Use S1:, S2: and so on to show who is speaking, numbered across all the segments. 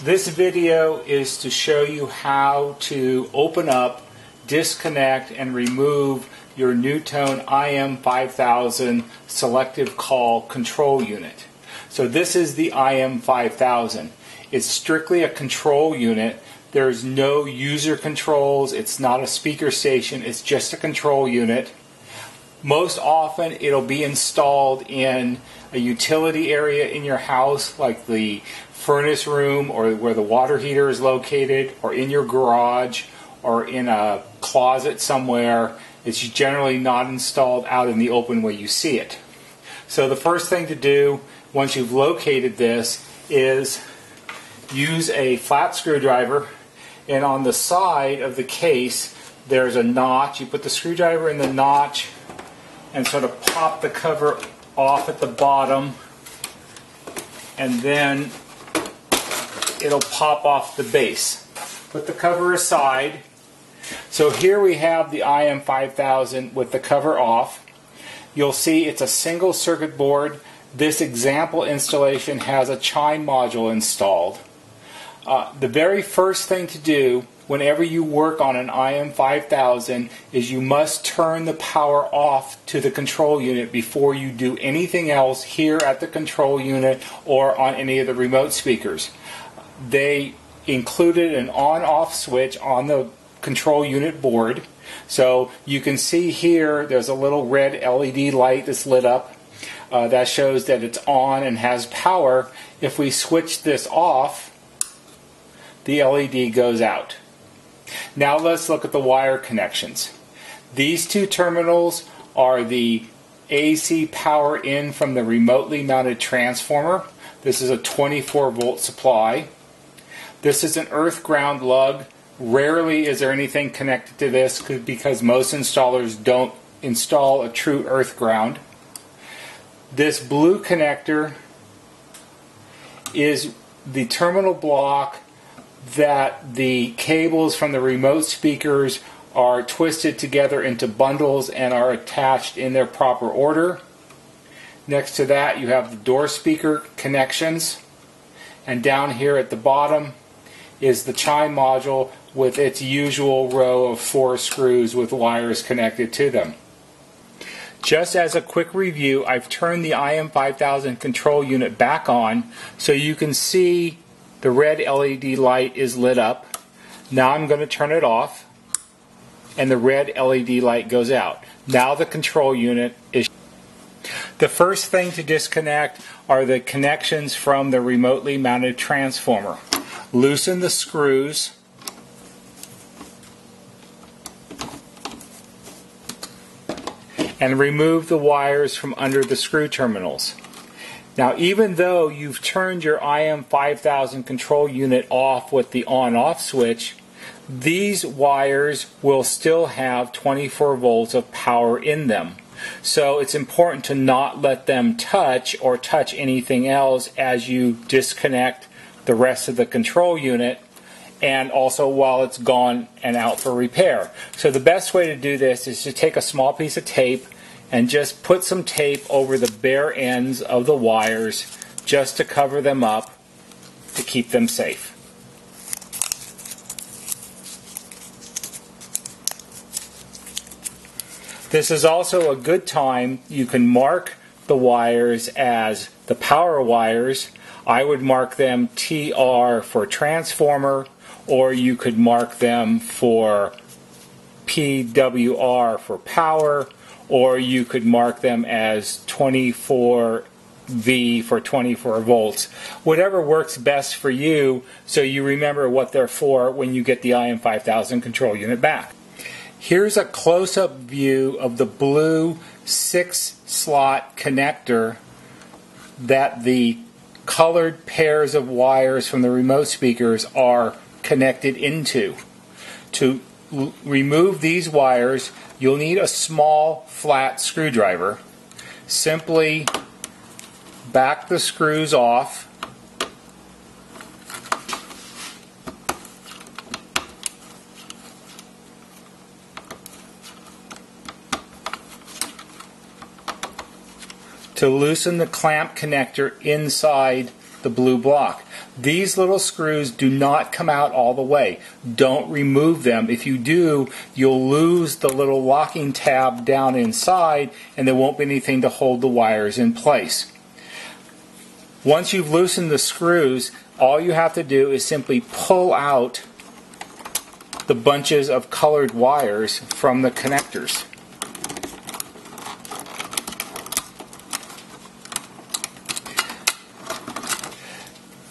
S1: This video is to show you how to open up, disconnect, and remove your NuTone IM5000 selective call control unit. So this is the IM5000. It's strictly a control unit. There's no user controls. It's not a speaker station. It's just a control unit. Most often it'll be installed in a utility area in your house, like the furnace room or where the water heater is located, or in your garage or in a closet somewhere. It's generally not installed out in the open where you see it. So the first thing to do once you've located this is use a flat screwdriver, and on the side of the case there's a notch. You put the screwdriver in the notch and sort of pop the cover off at the bottom, and then it'll pop off the base. Put the cover aside. So here we have the IM5000 with the cover off. You'll see it's a single circuit board. This example installation has a chime module installed. The very first thing to do whenever you work on an IM5000 is you must turn the power off to the control unit before you do anything else here at the control unit or on any of the remote speakers. They included an on-off switch on the control unit board. So you can see here there's a little red LED light that's lit up. That shows that it's on and has power. If we switch this off, the LED goes out. Now let's look at the wire connections. These two terminals are the AC power in from the remotely mounted transformer. This is a 24 volt supply. This is an earth ground lug. Rarely is there anything connected to this because most installers don't install a true earth ground. This blue connector is the terminal block that the cables from the remote speakers are twisted together into bundles and are attached in their proper order. Next to that you have the door speaker connections, and down here at the bottom is the chime module with its usual row of 4 screws with wires connected to them. Just as a quick review, I've turned the IM5000 control unit back on so you can see the red LED light is lit up. Now I'm going to turn it off, and the red LED light goes out. Now the control unit is. The first thing to disconnect are the connections from the remotely mounted transformer. Loosen the screws. And remove the wires from under the screw terminals. Now, even though you've turned your IM5000 control unit off with the on-off switch, these wires will still have 24 volts of power in them. So it's important to not let them touch or touch anything else as you disconnect the rest of the control unit, and also while it's gone and out for repair. So the best way to do this is to take a small piece of tape and just put some tape over the bare ends of the wires just to cover them up to keep them safe. This is also a good time. You can mark the wires as the power wires. I would mark them TR for transformer, or you could mark them for PWR for power, or you could mark them as 24V for 24 volts. Whatever works best for you, so you remember what they're for when you get the IM5000 control unit back. Here's a close-up view of the blue 6-slot connector that the colored pairs of wires from the remote speakers are connected into. To remove these wires, you'll need a small flat screwdriver. Simply back the screws off. To loosen the clamp connector inside the blue block. These little screws do not come out all the way. Don't remove them. If you do, you'll lose the little locking tab down inside and there won't be anything to hold the wires in place. Once you've loosened the screws, all you have to do is simply pull out the bunches of colored wires from the connectors.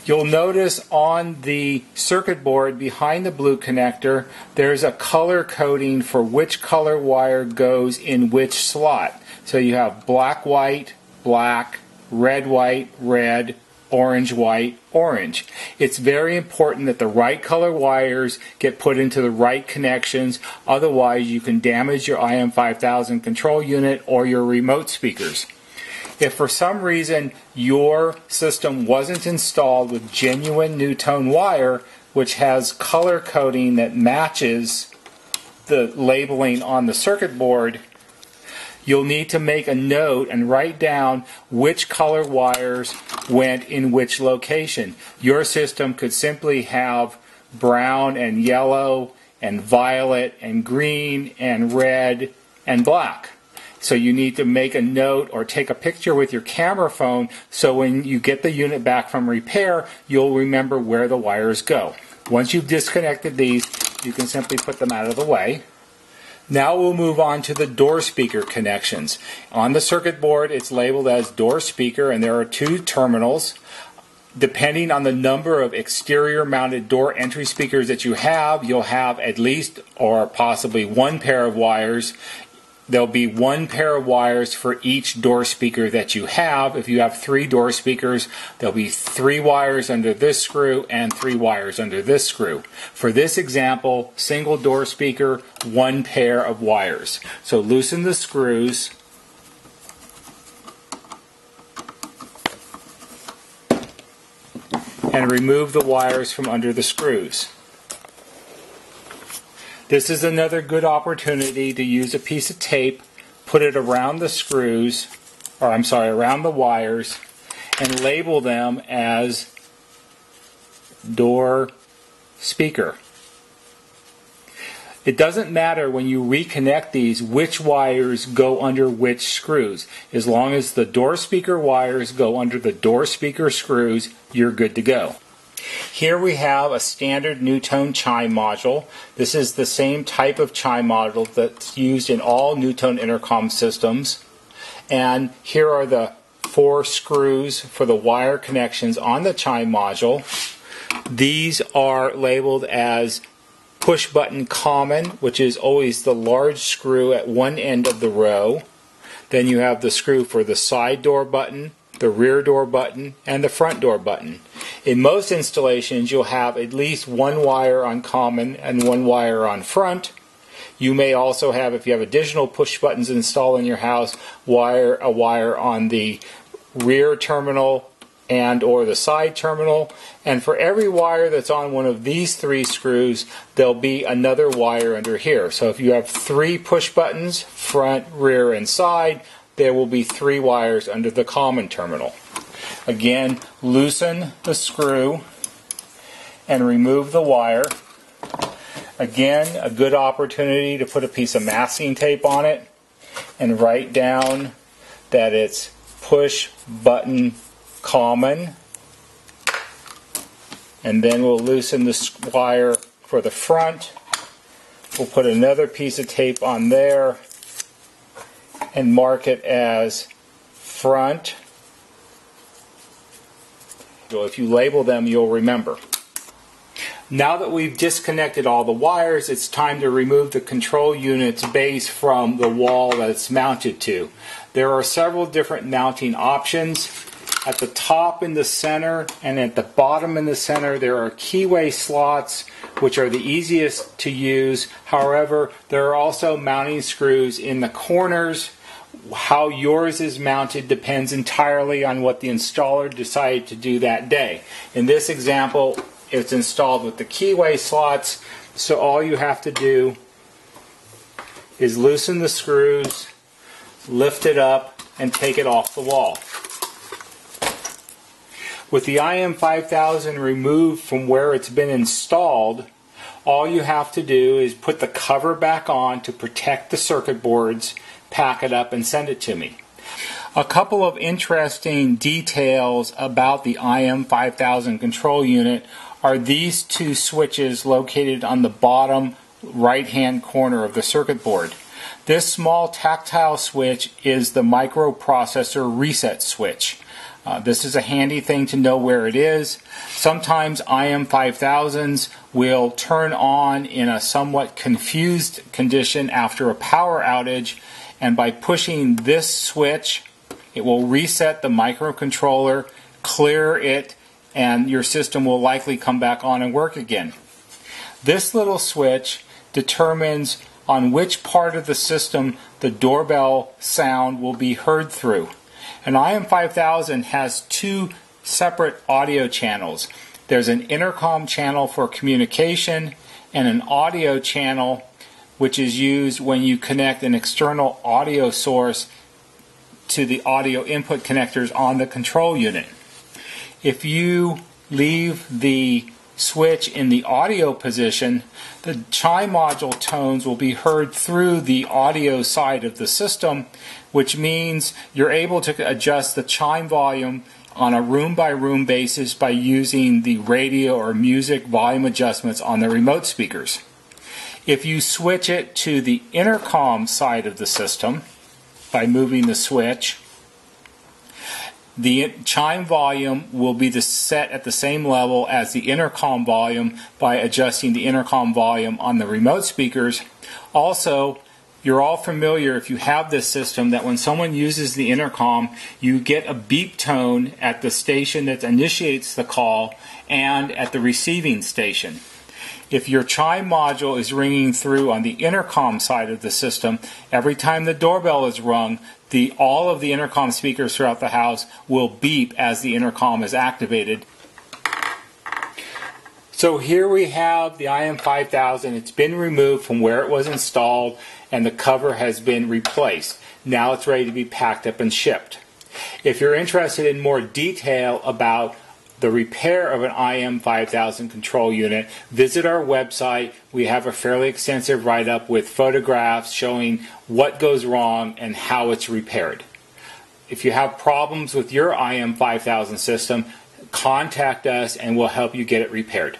S1: You'll notice on the circuit board behind the blue connector, there's a color coding for which color wire goes in which slot. So you have black, white, black, red, white, red, orange, white, orange. It's very important that the right color wires get put into the right connections, otherwise you can damage your IM5000 control unit or your remote speakers. If for some reason your system wasn't installed with genuine NuTone wire, which has color coding that matches the labeling on the circuit board, you'll need to make a note and write down which color wires went in which location. Your system could simply have brown and yellow and violet and green and red and black. So you need to make a note or take a picture with your camera phone so when you get the unit back from repair, you'll remember where the wires go. Once you've disconnected these, you can simply put them out of the way. Now we'll move on to the door speaker connections. On the circuit board, it's labeled as door speaker, and there are two terminals. Depending on the number of exterior mounted door entry speakers that you have, you'll have at least or possibly one pair of wires. There'll be one pair of wires for each door speaker that you have. If you have 3 door speakers, there'll be 3 wires under this screw and 3 wires under this screw. For this example, single door speaker, 1 pair of wires. So loosen the screws. And remove the wires from under the screws. This is another good opportunity to use a piece of tape, put it around the screws, or I'm sorry, around the wires, and label them as door speaker. It doesn't matter when you reconnect these which wires go under which screws. As long as the door speaker wires go under the door speaker screws, you're good to go. Here we have a standard NuTone chime module. This is the same type of chime module that's used in all NuTone intercom systems. And here are the 4 screws for the wire connections on the chime module. These are labeled as Pushbutton common, which is always the large screw at one end of the row. Then you have the screw for the side door button, the rear door button, and the front door button. In most installations, you'll have at least 1 wire on common and 1 wire on front. You may also have, if you have additional push buttons installed in your house, a wire on the rear terminal and or the side terminal. And for every wire that's on one of these 3 screws, there'll be another wire under here. So if you have 3 push buttons, front, rear, and side, there will be 3 wires under the common terminal. Again, loosen the screw and remove the wire. Again, a good opportunity to put a piece of masking tape on it and write down that it's push button common. And then we'll loosen the wire for the front. We'll put another piece of tape on there and mark it as front. So if you label them, you'll remember. Now that we've disconnected all the wires, it's time to remove the control unit's base from the wall that it's mounted to. There are several different mounting options. At the top in the center and at the bottom in the center, there are keyway slots, which are the easiest to use. However, there are also mounting screws in the corners. How yours is mounted depends entirely on what the installer decided to do that day. In this example, it's installed with the keyway slots, so all you have to do is loosen the screws, lift it up, and take it off the wall. With the IM5000 removed from where it's been installed, all you have to do is put the cover back on to protect the circuit boards, pack it up, and send it to me. A couple of interesting details about the IM5000 control unit are these two switches located on the bottom right-hand corner of the circuit board. This small tactile switch is the microprocessor reset switch. This is a handy thing to know where it is. Sometimes IM5000s will turn on in a somewhat confused condition after a power outage, and by pushing this switch, it will reset the microcontroller, clear it, and your system will likely come back on and work again. This little switch determines on which part of the system the doorbell sound will be heard through. An IM5000 has two separate audio channels. There's an intercom channel for communication and an audio channel which is used when you connect an external audio source to the audio input connectors on the control unit. If you leave the switch in the audio position, the chime module tones will be heard through the audio side of the system, which means you're able to adjust the chime volume on a room-by-room basis by using the radio or music volume adjustments on the remote speakers. If you switch it to the intercom side of the system by moving the switch, the chime volume will be set at the same level as the intercom volume by adjusting the intercom volume on the remote speakers. Also, you're all familiar, if you have this system, that when someone uses the intercom, you get a beep tone at the station that initiates the call and at the receiving station. If your chime module is ringing through on the intercom side of the system, every time the doorbell is rung, all of the intercom speakers throughout the house will beep as the intercom is activated. So here we have the IM5000. It's been removed from where it was installed and the cover has been replaced. Now it's ready to be packed up and shipped. If you're interested in more detail about the repair of an IM5000 control unit, visit our website. We have a fairly extensive write-up with photographs showing what goes wrong and how it's repaired. If you have problems with your IM5000 system, contact us and we'll help you get it repaired.